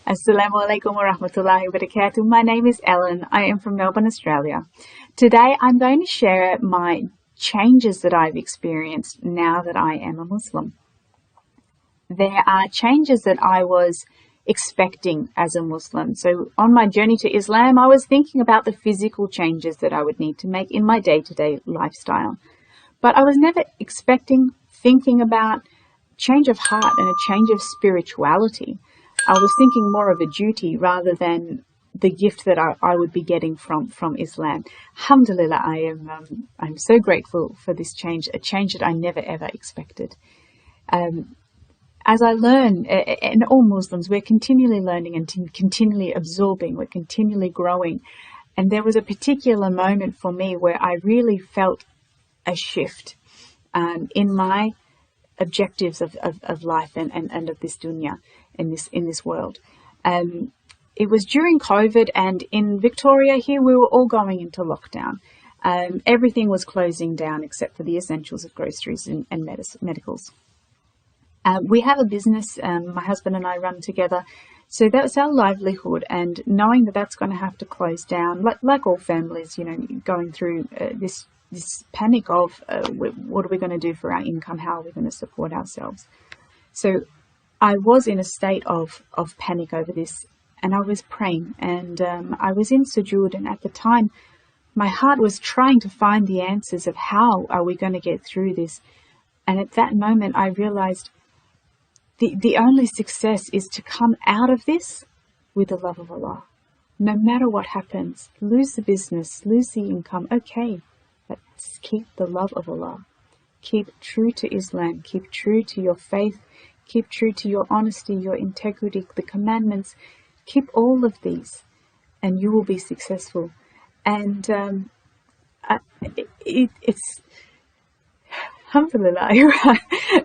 Assalamu alaikum wa rahmatullahi wa barakatuh. My name is Ellen. I am from Melbourne, Australia. Today I'm going to share my changes that I've experienced now that I am a Muslim. There are changes that I was expecting as a Muslim. So on my journey to Islam, I was thinking about the physical changes that I would need to make in my day-to-day lifestyle. But I was never thinking about change of heart and a change of spirituality. I was thinking more of a duty rather than the gift that I would be getting from Islam. Alhamdulillah, I'm so grateful for this change, a change that I never ever expected. As I learn, and all Muslims, we're continually learning and continually absorbing, we're continually growing. And there was a particular moment for me where I really felt a shift in my objectives of life and of this dunya, in this world. It was during COVID, and in Victoria here we were all going into lockdown. Everything was closing down except for the essentials of groceries and medicals. We have a business, my husband and I run together, so that's our livelihood, and knowing that that's going to have to close down, like all families, going through this panic of what are we going to do for our income, how are we going to support ourselves. So I was in a state of panic over this, and I was praying, and I was in sujood, and at the time my heart was trying to find the answers of how are we going to get through this. And at that moment I realized the only success is to come out of this with the love of Allah. No matter what happens, lose the business, lose the income, okay, but keep the love of Allah. Keep true to Islam, keep true to your faith, keep true to your honesty, your integrity, the commandments. Keep all of these and you will be successful. And it's alhamdulillah.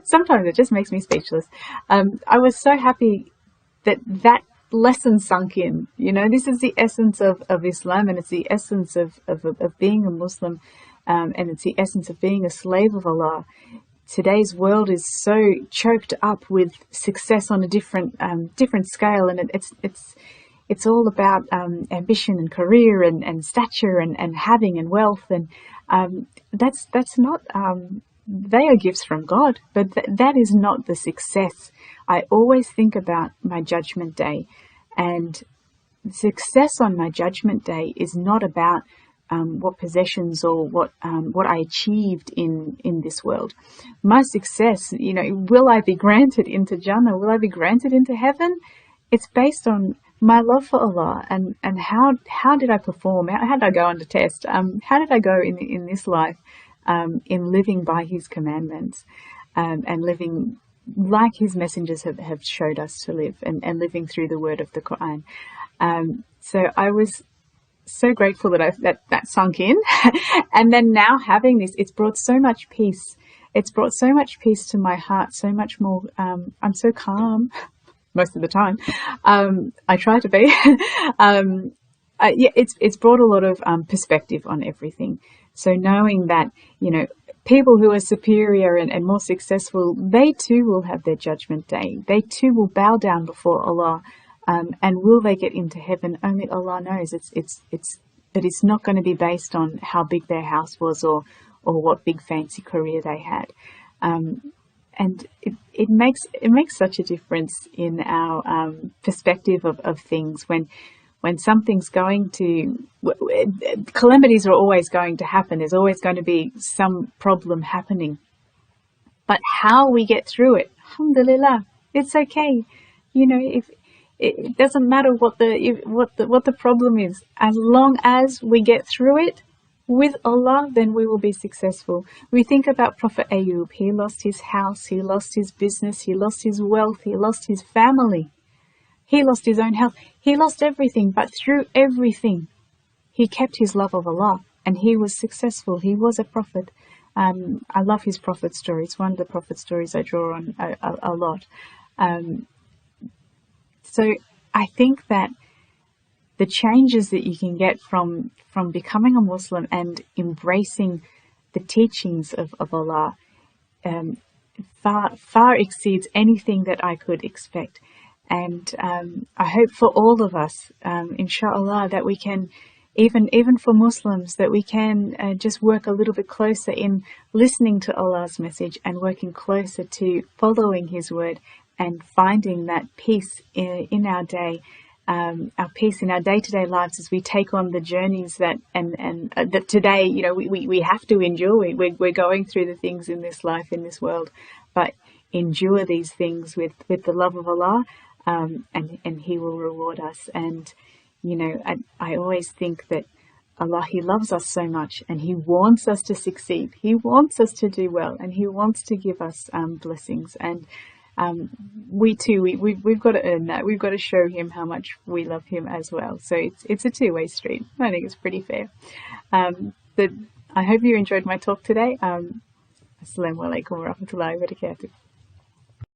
Sometimes it just makes me speechless. I was so happy that lesson sunk in. This is the essence of Islam, and it's the essence of being a Muslim, and it's the essence of being a slave of Allah. Today's world is so choked up with success on a different scale, and it's all about ambition and career and stature and having and wealth, and that's not. They are gifts from God, but that is not the success. I always think about my judgment day, and success on my judgment day is not about what possessions or what I achieved in this world. My success, will I be granted into Jannah? Will I be granted into heaven? It's based on my love for Allah and how did I perform? How did I go under test? How did I go in this life? In living by His commandments, and living like His messengers have showed us to live, and living through the word of the Quran. So I was so grateful that sunk in. And then now having this, it's brought so much peace. It's brought so much peace to my heart, so much more. I'm so calm most of the time. I try to be. It's brought a lot of perspective on everything. So knowing that, people who are superior and more successful, they too will have their judgment day. They too will bow down before Allah. And will they get into heaven? Only Allah knows. But it's not going to be based on how big their house was or what big fancy career they had. And it makes such a difference in our perspective of things when something's calamities are always going to happen. There's always going to be some problem happening. But how we get through it, alhamdulillah, it's okay. If it doesn't matter what the problem is, as long as we get through it with Allah, then we will be successful. We think about Prophet Ayub. He lost his house, he lost his business, he lost his wealth, he lost his family. He lost his own health. He lost everything, but through everything, he kept his love of Allah, and he was successful. He was a prophet. I love his prophet story. It's one of the prophet stories I draw on a lot. So I think that the changes that you can get from becoming a Muslim and embracing the teachings of Allah far exceeds anything that I could expect. And I hope for all of us, inshallah, that we can, even for Muslims, that we can just work a little bit closer in listening to Allah's message and working closer to following His word and finding that peace in our day, our peace in our day-to-day lives as we take on the journeys that that today, we have to endure. We're going through the things in this life, in this world, but endure these things with the love of Allah, and He will reward us. And I always think that Allah, He loves us so much, and He wants us to succeed. He wants us to do well, and He wants to give us blessings. And we too, we've got to earn that. We've got to show Him how much we love Him as well. So it's a two-way street. I think it's pretty fair. But I hope you enjoyed my talk today. Assalamu alaikum wa rahmatullahi wa barakatuh.